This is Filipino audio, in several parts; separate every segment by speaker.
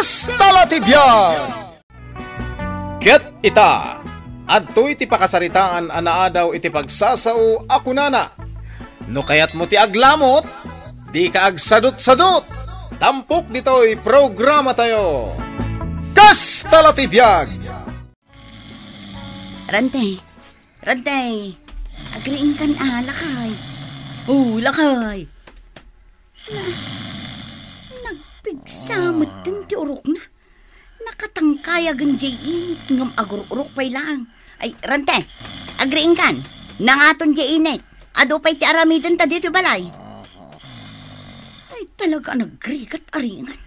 Speaker 1: Kastalatibyan! Ket ita, adtoy ti pakasaritaan anaadaw iti pagsasao ako nana. No kayat mo ti aglamot, di ka agsadot-sadot. Tampok dito'y programa tayo. Kastalatibyan!
Speaker 2: Rantay, agriin kan lakay. Lakay. Nagpigsamot din ti urok na. Nakatangkayagan jay init ngam agururok pay lang. Ay, Rantay, agriin kan. Nangaton jay init. Ado pa'y ti aramidan ta dito balay. Ay, talaga nagrigat aringan.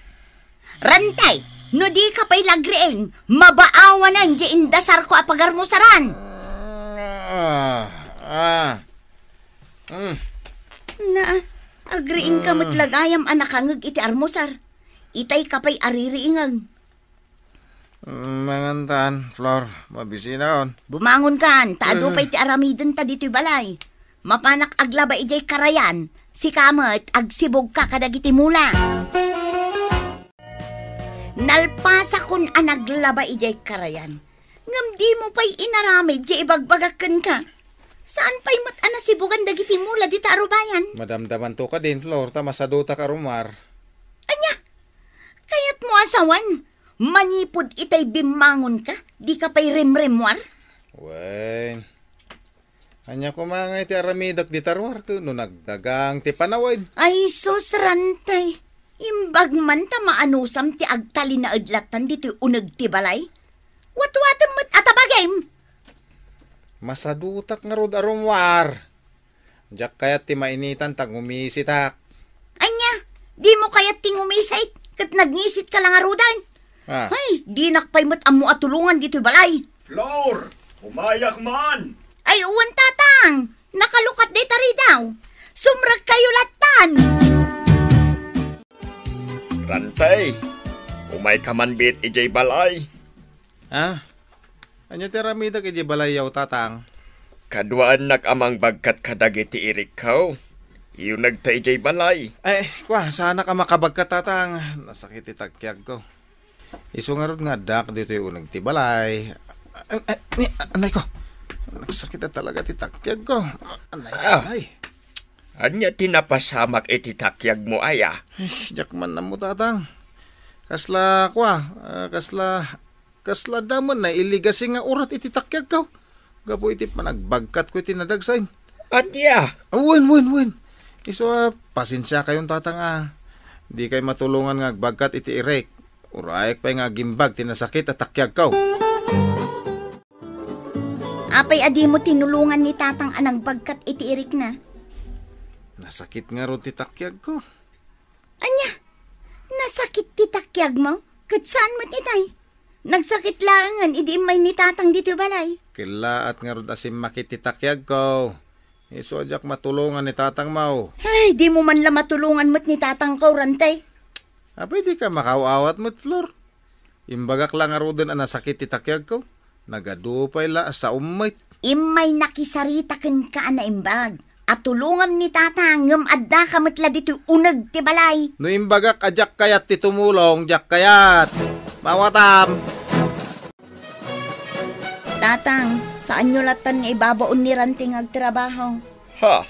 Speaker 2: Rantay, no di ka pa'y lagriin, mabaawanan jay indasar ko apagarmusaran. Na, agriin ka matlagayam anakangag iti armusar. Itay ka pa'y aririingang.
Speaker 1: Mangantan, Flor, mabisi na on.
Speaker 2: Bumangon kan, taado pa'y ti aramidan ta dito'y balay. Mapanak aglaba ijay karayan, si kamat agsibog ka kadagiti mula. Nalpasa kun anaglaba ijay karayan. Ngam di mo pa'y inarami, ijay ibagbagakan ka. Saan pa'y matana sibugan dagiti mula di tarubayan?
Speaker 1: Madamdaman to ka din, Flor, tamasaduta ka rumar.
Speaker 2: Anya, kayat mo asawan, manipod itay bimangon ka, di ka pa'y rimrimwar?
Speaker 1: Wen, anya ko mga iti aramidak di tarwar ko, no nagdagang ti panawin.
Speaker 2: Ay, sus, Rantay, imbag man ta maanusam ti agtali na adlatan dito unag ti balay. Watwatam mat atabagay.
Speaker 1: Masadutak nga rod arumwar. Diyak kayat ti mainitan tag umisitak.
Speaker 2: Anya, di mo kayat ting umisit, kat nagngisit ka lang arudan. Ay, di nakpay mat amu atulungan dito balay.
Speaker 3: Flor, umayak man.
Speaker 2: Ay, uwan tatang, nakalukat day tari daw. Sumrag kayo latan.
Speaker 3: Rantay, umay ka man bit ijay balay.
Speaker 1: Anya ti aramidak iti balayaw tatang.
Speaker 3: Kaduaan amang bagkat kadagiti irikaw. Iyo nagta ijay balay.
Speaker 1: Ay, sana ka makabagkat tatang. Nasakit itakyag ko. Iso nga ron nga dak dito yung unag ti balay. Anay ko. Nagsakit na talaga titakyag ko. Anay.
Speaker 3: Anya tinapasamak ititakyag mo aya?
Speaker 1: Ay, jakman na mo tatang. Kasla damon na iligasi nga urat ititakyag ko. Gapo iti panagbagkat ko iti nadagsain.
Speaker 3: Anya?
Speaker 1: Wen. Iso pasensya kayong tatang Di kay matulungan nga agbagkat iti irek. Urayak pa nga gimbag tinasakit at takyag ko.
Speaker 2: Apay adi mo tinulungan ni tatang anang bagkat iti irik na.
Speaker 1: Nasakit nga ro ti takyag ko.
Speaker 2: Anya, nasakit ti takyag mo? Kat saan mo titay? Nagsakit langan, idi may ni tatang dito balay.
Speaker 1: Kilaat nga ro asim makit ti takyag ko. Isodyak matulungan ni tatang mo.
Speaker 2: Ay, di mo man la matulungan mo't ni tatang ko, Rantay.
Speaker 1: Pwede ka makawawat mo't, Flor. Imbagak lang nga ro din ang nasakit ti takyag ko. Nagadupay la sa umay.
Speaker 2: Imay nakisaritaken ka na imbag. At tulungam ni tatang ngam adda ka matla dito unag ti balay.
Speaker 1: No imbagak ajak kayat ti tumulong, jak kayat. Mawatam.
Speaker 2: Tatang, saan nyo latan nga ibabaon ni Ranting agtrabaho?
Speaker 3: Ha?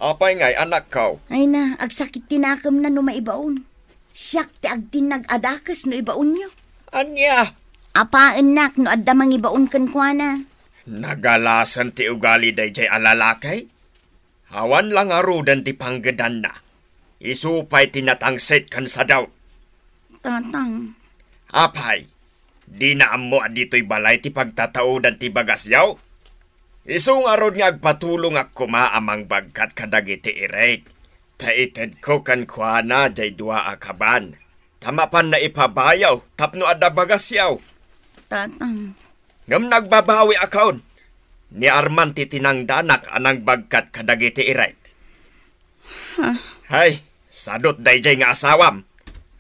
Speaker 3: Apay ngay anak kaw?
Speaker 2: Ay na, agsakit tinakam na no maibaon. Siyak ti agtin nag-adakas no ibaon nyo.
Speaker 3: Anya?
Speaker 2: Apaan nak no adda mang ibaon kan kwa na.
Speaker 3: Nagalasan ti ugali day jay alalakay? Hawan lang arudan ti panggedan na. Isupay tinatangsit kan sa daw.
Speaker 2: Tatang.
Speaker 3: Apay, di na amo dito'y balay ti pagtataudan ti bagasyaw. Isung arod nga agpatulong ako maamang bagkat kadagiti irek. Taited ko kan kuana jay dua akaban. Tamapan na ipabayaw, tapno ada bagasyaw.
Speaker 2: Tatang.
Speaker 3: Ngam nagbabawi akaon. Ni Arman ti tinangdanak anang bagkat kadagiti irek. Hay, sadot dayjay nga asawam.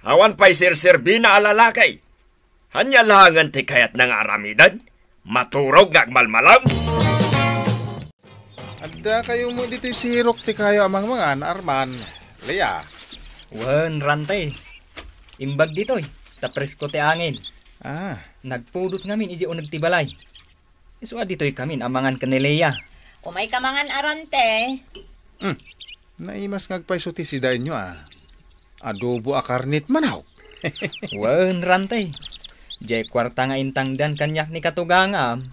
Speaker 3: Hawan pa'y sirsirbi na alalakay. Hanya langan ti kayat ng aramidan. Maturog nga agmalmalam.
Speaker 1: Adda kayo mo dito'y sirok ti kayo amang mga Arman. Leia.
Speaker 4: Wan, Rantay. Imbag dito'y. presko ti angin.
Speaker 1: Ah,
Speaker 4: Nagpudot ngamin iji unag ti balay. Isu aditoy kami amangan kanilea.
Speaker 2: Umay kamangan arante.
Speaker 1: naimas ngagpaiso ti sidain nyo Adobo a karnit manaw.
Speaker 4: Wen rantay. Jay kwarta nga intangdan kanyak ni katugangam.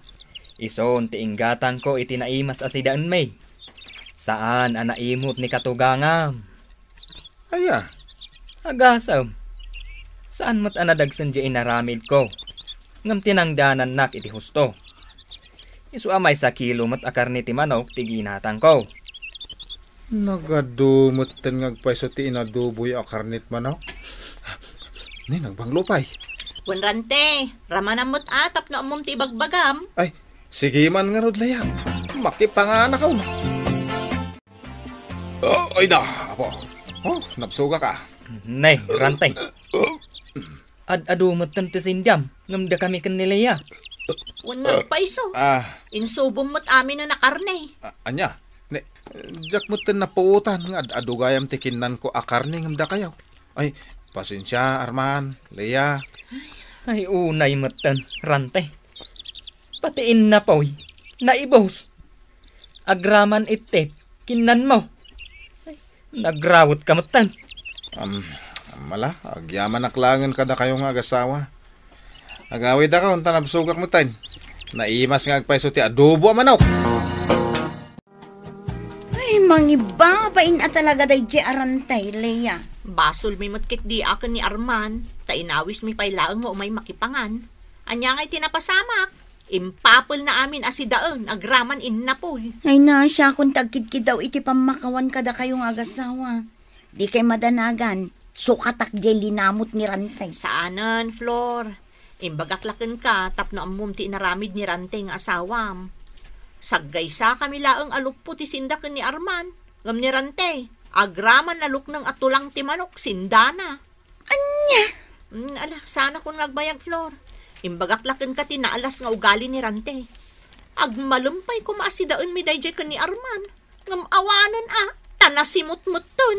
Speaker 4: Ison ti inggatang ko iti naimas asidaan may. Saan ang naimot ni katugangam?
Speaker 1: Aya,
Speaker 4: Agasam. Saan mo't anadagsan di inaramid ko? Ngam tinangdanan nak iti husto. Isu amay sa kilo mo't akar ni ti manok ti ginatang ko.
Speaker 1: nagadumot ten ngagpaiso ti inadoboy a karnit manaw. Ni nagbanglupay.
Speaker 2: Rante, ramanamot atap na umum ti bagbagam.
Speaker 1: Ay, sige man nga rod layang. Makipanganak ako. Oh, ay na, apo. Oh, napsuga ka.
Speaker 4: Nay, rantay. Ad-adu mo't ti sindam. Ngam da kami kanilaya.
Speaker 2: Unang paiso. Insubong mo't amin na nakarne.
Speaker 1: Anya, ne, jak mo ten napuutan nga adugayam ti kinnan ko a karne ngam da kayaw. Ay, pasensya, Arman, Leia.
Speaker 4: Ay unay matan, rantay. Patiin na poy. Naibos. Agraman itit. Kinan mo. Ay, nagrawot ka matan.
Speaker 1: Mala, agyaman naklangan kada kayo nga agasawa. Agawid ako, unta nabsugak mo tayo. Naimas nga agpaiso ti adobo a manok.
Speaker 2: Ay, mangibabain at talaga day di arantay, Leia. Basol mi matkit di akin ni Arman. Tainawis mi pailaang mo umay makipangan. Anya nga'y tinapasamak. Impapol na amin asidaan, agraman in na po. Ay na, siya kung tagkid daw iti pamakawan kada kayong agasawa. Di kay madanagan, sukatak jay linamot ni Rantay. Saanan, Flor? Imbagaklaken ka, tapno amum ti inaramid ni Rantay nga asawam. Saggaysa kami laang alukpo ti sindaken ni Arman. Ngam ni Rantay, agraman aluk ng atulang ti manok, sindana. Anya? Ala, sana kung ngagbayag, Flor. Imbagaklaken ka tinaalas nga ugali ni Rante. Agmalumpay kumasidaan mi dayjay ka ni Arman. Ngam awanan tanasimot-mut ton.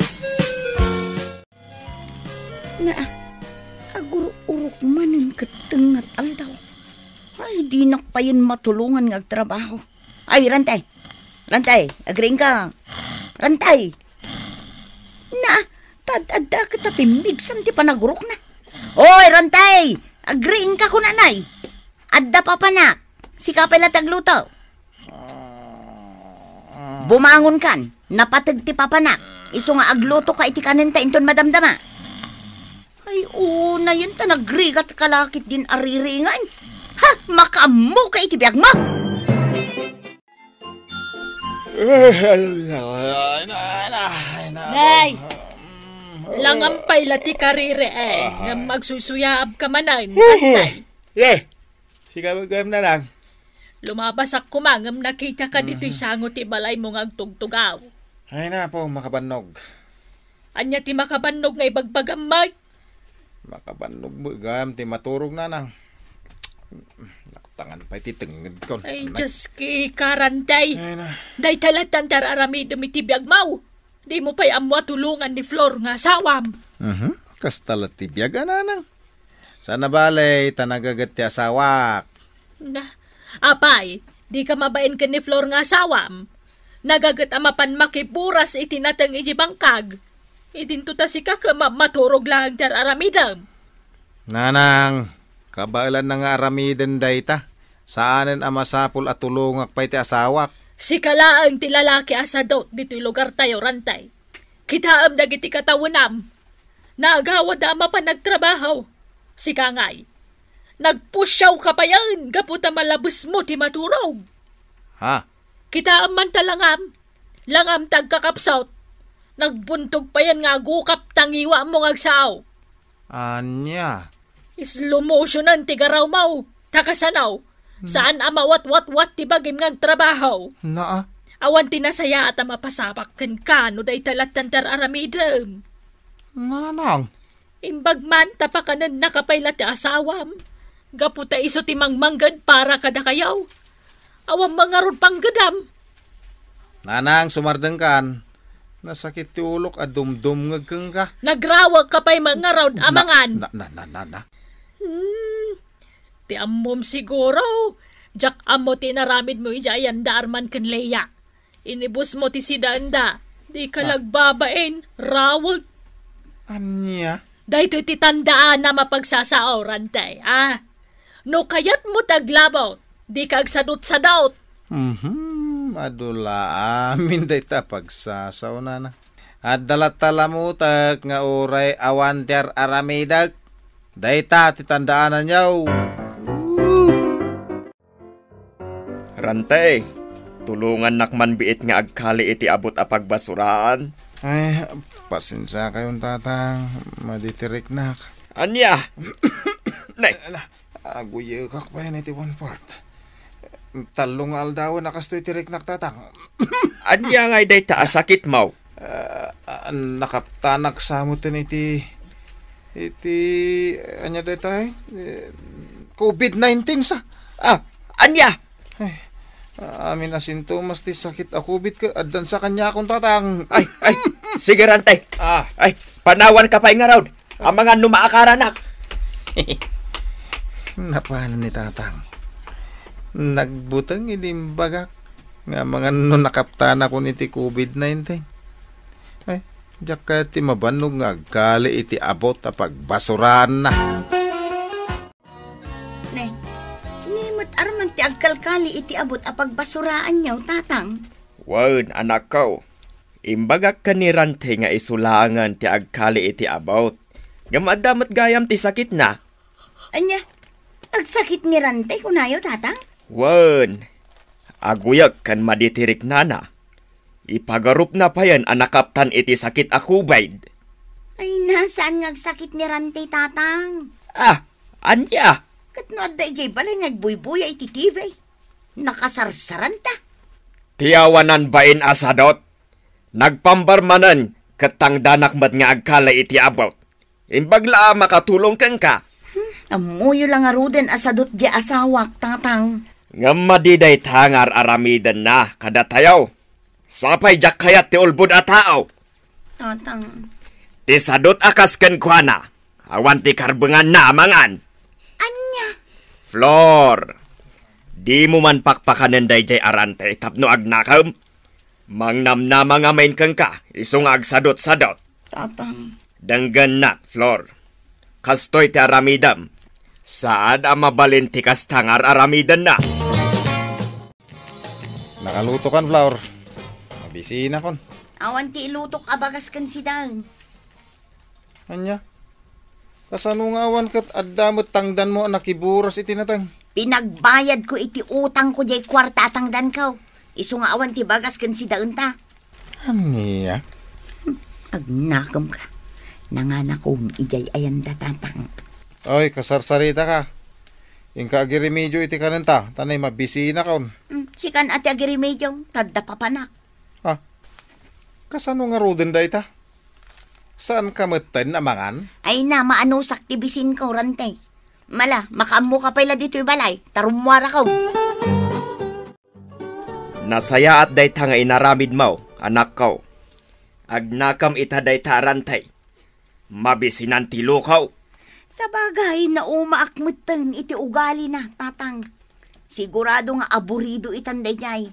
Speaker 2: Na, agururok manin katengat aldaw. Ay, di nakpayan matulungan ng trabaho. Ay, Rantay! Rantay, agring ka. Rantay! Na, tadada ka tapimigsan ti panagurok na. Oy, Rantay! Agring ka ko nanay. Adda pa panak. Sika pala tagluto. Bumangon kan. Napatag ti papanak. Iso nga agluto ka iti kaninta inton madamdama. Ay, una yan ta nagrigat kalakit din ariringan. Ha! Makamu ka iti biyag mo!
Speaker 5: Nay! Langampay lati karire nga magsusuyab ka manan. Antay.
Speaker 1: Sige, magayam na lang.
Speaker 5: Lumabas ako mangam nakita ka dito'y sangot ti balay mong agtugtugaw.
Speaker 1: Ay na po, makabanog.
Speaker 5: Anya ti makabanog nga ibagbagamay.
Speaker 1: Makabanog mo, gam, ti maturog na nang. Nakatangan pa iti tenged ko.
Speaker 5: Ay, just ki karanday.
Speaker 1: Ay na.
Speaker 5: Day talatan tararami dumitibiyag mau. Di mo pa'y amwa tulungan ni Flor nga asawam.
Speaker 1: Kastalat ti biyaga na nang. Sana balay, tanagagat ti asawak.
Speaker 5: Na, apay, di ka mabain ka ni Flor nga asawam. Nagagat amapan makipuras itinatang iji bangkag. Idinto ta si kaka maturog lang tararamidam.
Speaker 1: Nanang, kabailan na nga aramiden dayta. Saanen amasapul at tulungak pa iti asawak.
Speaker 5: Si kalaang ti lalaki asadot dito'y lugar tayo, Rantay. Kitaam dagiti katawunam. Naagawad ama pa nagtrabaho. Si kangay. Nagpusyaw ka pa yan, gaputa malabos mo ti maturog.
Speaker 1: Ha?
Speaker 5: Kitaam man talangam. Langam tagkakapsaut. Nagbuntog pa yan nga gukap tangiwa mo ngagsaw.
Speaker 1: Anya?
Speaker 5: Slow motionan ti garaw mau. Takasanaw. Saan amawat-wat-wat ti bagim ngagtrabaho.
Speaker 1: Naa?
Speaker 5: Awan tinasaya at mapasapak kan kano day talatan aramidem.
Speaker 1: Nanang?
Speaker 5: Imbag man tapakanan nakapayla ti asawam. Gaputa iso ti mangmanggad para kada kayaw. Awang mga rod panggadam.
Speaker 1: Nanang, sumardeng kan. Nasakit ti ulok a dumdum ngagkeng ka.
Speaker 5: Nagrawag ka pa'y mga raod amangan.
Speaker 1: Na.
Speaker 5: Ti ammom siguro. Jak ammo tinaramid mo ijayan da arman kan leya. Inibus mo ti sidanda. Di ka lagbabain. Rawag.
Speaker 1: Anya?
Speaker 5: Dahito ti tandaan na mapagsasao, Rantay. No kayat mo taglabaw. Di ka agsadot sa daot.
Speaker 1: Madula amin day ta pagsasaw na. At dalatala mo tak nga oray awantiar aramidag. Day ta titandaanan yaw.
Speaker 3: Rantay, tulungan nakman biit nga agkali iti abot a pagbasuraan.
Speaker 1: Ay, pasensya kayong tatang. Maditirik na.
Speaker 3: Anya? Nay,
Speaker 1: Aguye kak pa yan iti one part. Talong aldaw nakastoy tirik naktatang.
Speaker 3: anya ngay day ta sakit mo.
Speaker 1: Nakaptanak sa mutin iti anya day tayo? COVID-19 sa.
Speaker 3: Anya?
Speaker 1: Amin asintomas ti sakit a COVID ka. Addan sa kanya akong tatang.
Speaker 3: Ay, sige Rantay. Ay, panawan ka pa nga raw. Ang mga numaakaranak.
Speaker 1: Napano ni tatang? Nagbutang inimbagak nga mga nakaptana ko iti COVID-19. Ay, diyak kaya ti mabanog nga gali iti abot a pagbasurahan na.
Speaker 2: Nimot arman ti agkalkali iti abot a pagbasuraan niyaw, tatang.
Speaker 3: Wan, anak ko. Imbagak ka ni Rantay nga isulangan ti agkali iti abot. Nga madamat gayam ti sakit na.
Speaker 2: Anya, agsakit ni Rantay kunayo, tatang?
Speaker 3: Wan, aguyag kan maditirik nana. Ipagarup na pa yan anakaptan iti sakit akubayd.
Speaker 2: Ay, nasaan nga agsakit ni Rantay, tatang?
Speaker 3: Anya?
Speaker 2: Katnood da ijay balay nagbuybuya iti TV. Nakasarsaran ta.
Speaker 3: Tiyawanan bain asadot. Nagpambarmanan katangdanak mat nga agkala iti abot. Imbagla makatulong kang ka.
Speaker 2: Amuyo lang aruden asadot di asawak, tatang.
Speaker 3: Nga madiday tangar aramidan na kadatayaw. Sapay jak kayat ti ulbud a tao.
Speaker 2: Tatang.
Speaker 3: Ti sadot akas ken kuana. Awan ti karbengan na amangan.
Speaker 2: Anya?
Speaker 3: Flor, di mo man pakpakanen dayjay arante tapno agnakam. Mangnamnama nga main kang ka, isong agsadot-sadot.
Speaker 2: Tatang.
Speaker 3: Danggan nak, Flor. Kastoy ti aramidam. Saan ang mabalin ti kastangar aramidan na?
Speaker 1: Nakaluto kan, Flower. Mabisina kon.
Speaker 2: Awan ti ilutok abagas kan si Dan.
Speaker 1: Anya? Kasano nga awan kat addamot tangdan mo nakiburas iti natang?
Speaker 2: Pinagbayad ko iti utang ko jay kwarta tangdan ko. Isu nga awan ti bagas kan si daun ta.
Speaker 1: Anya?
Speaker 2: Agnakam ka. Nanganakom ijay ayan tatang.
Speaker 1: Oy, kasarsarita ka. Ingka agirimedyo iti kanenta. Tanay mabisina kaon.
Speaker 2: Sikan ati agirimedyo. Tadda papanak.
Speaker 1: Kasano nga roden da ita? Saan ka meten amangan?
Speaker 2: Ay na, maanusak tibisin ko, Rantay. Mala, makamu ka pala dito balay. Tarumwara ko.
Speaker 3: Nasaya at day nga inaramid mo, anak ko. Agnakam ita day Rantay. Mabisinan ti lukaw.
Speaker 2: Sa bagay na umaakmutan iti ugali na, tatang. Sigurado nga aburido itanday niyay.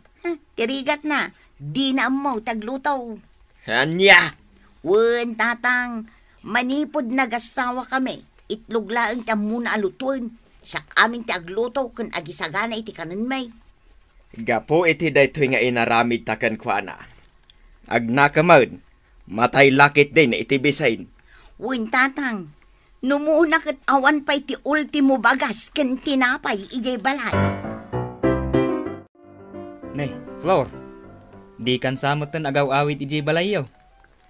Speaker 2: Tirigat na, di na mo taglutaw.
Speaker 3: Anya?
Speaker 2: Wen, tatang, manipod nagasawa kami. Itlog laang ta muna alutuin. Siyak amin ti aglutaw kun agisagana iti kanan may.
Speaker 3: Gapo iti daytoy nga inaramid taken kuana. Agnakaman, matay lakit din iti bisain.
Speaker 2: Wen, tatang, numuuna kat awan pa iti ultimo bagas ken tinapay ijay balay.
Speaker 4: Nay, Flor, di kan samot ten agaw-awit ijay balayaw.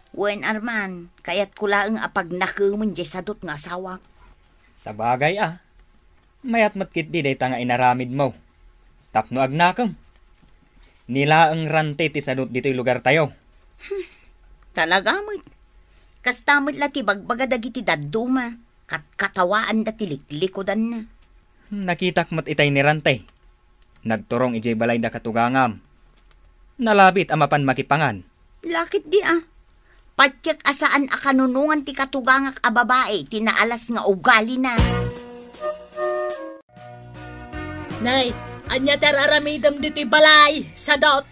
Speaker 2: Wen, Arman, kayat kulaang apag nakumon jay sadot nga asawa.
Speaker 4: Sa bagay mayat matkit di day nga inaramid mo. Tapno agnakam. Nila ang rante ti sadot dito'y lugar tayo.
Speaker 2: Talaga mo. Kastamot la ti bagbaga dagiti dadduma. Katawaan da ti liklikodan na.
Speaker 4: Nakitak mat itay ni rante. Nagturong ijay balay da katugangam. Nalabit amapan makipangan.
Speaker 2: Lakit di Patsyak asaan akanunungan ti katugangak a babae, tinaalas nga ugali na.
Speaker 5: Nay, anya tararamidam dito'y balay, sadot.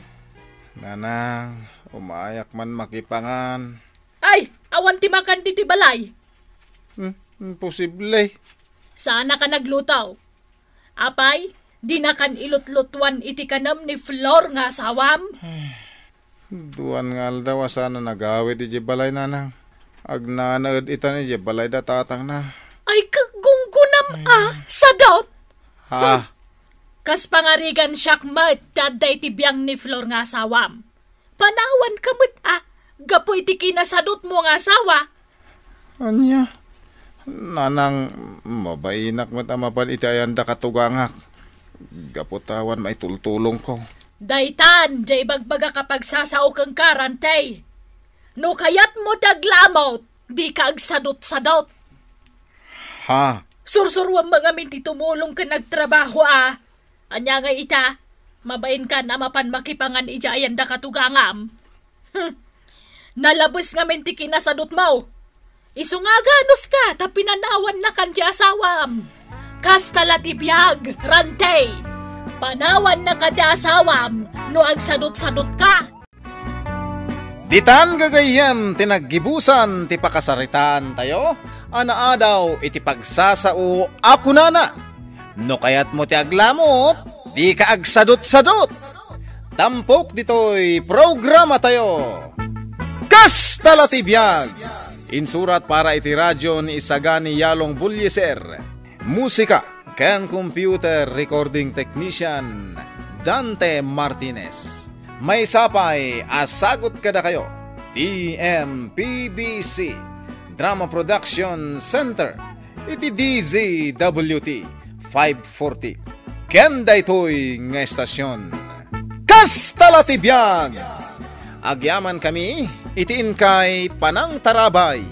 Speaker 1: Nanang, umayak man makipangan.
Speaker 5: Ay, awan ti makan dito'y balay.
Speaker 1: Posible.
Speaker 5: Sana ka naglutaw. Apay, di na kan ilutlutuan iti kanam ni Flor nga asawam.
Speaker 1: Duan nga aldaw sana nagawid iti balay nanang. Agnanaed itan iti balay da tatang na.
Speaker 5: Ay, kagunggunam sadot.
Speaker 1: Ha?
Speaker 5: Kas pangarigan siyak mat, daday ti biyang ni Flor nga asawam. Panawan ka mat gapoy ti kinasadot mo nga asawa.
Speaker 1: Anya? Nanang, mabainak mat amapan iti ayanda katugangak. Gaputawan may tultulong ko.
Speaker 5: Daytan, jay bagbaga kapag sasao kang karantay. No kayat mo taglamot, di ka agsadot-sadot.
Speaker 1: Ha?
Speaker 5: Sursurwang mga minti tumulong ka nagtrabaho Anya nga ita, mabain ka na mapan makipangan ija ayan da katugangam. Nalabos nga minti kinasadot mo. Isungaganos ka, tapinanawan na kan di asawam. Kastala tibiyag, rantay. Panawan na ka di asawam, no agsadot-sadot ka.
Speaker 1: Ditan gagayem tinaggibusan ti pakasaritaan tayo, anaadaw iti pagsasao ako nana. No kayat mo ti aglamot, di ka agsadot-sadot. Tampok dito'y programa tayo. Kastala ti biyag! Insurat para iti radyo ni Isagani Yalong Bulyeser. Musika ken computer recording technician Dante Martinez. May sapay asagot kada kayo. TMPBC Drama Production Center. Iti DZWT 540. Kenda ito'y nga estasyon. Kastala ti biyag! Agyaman kami, itiin kay Panang Tarabay.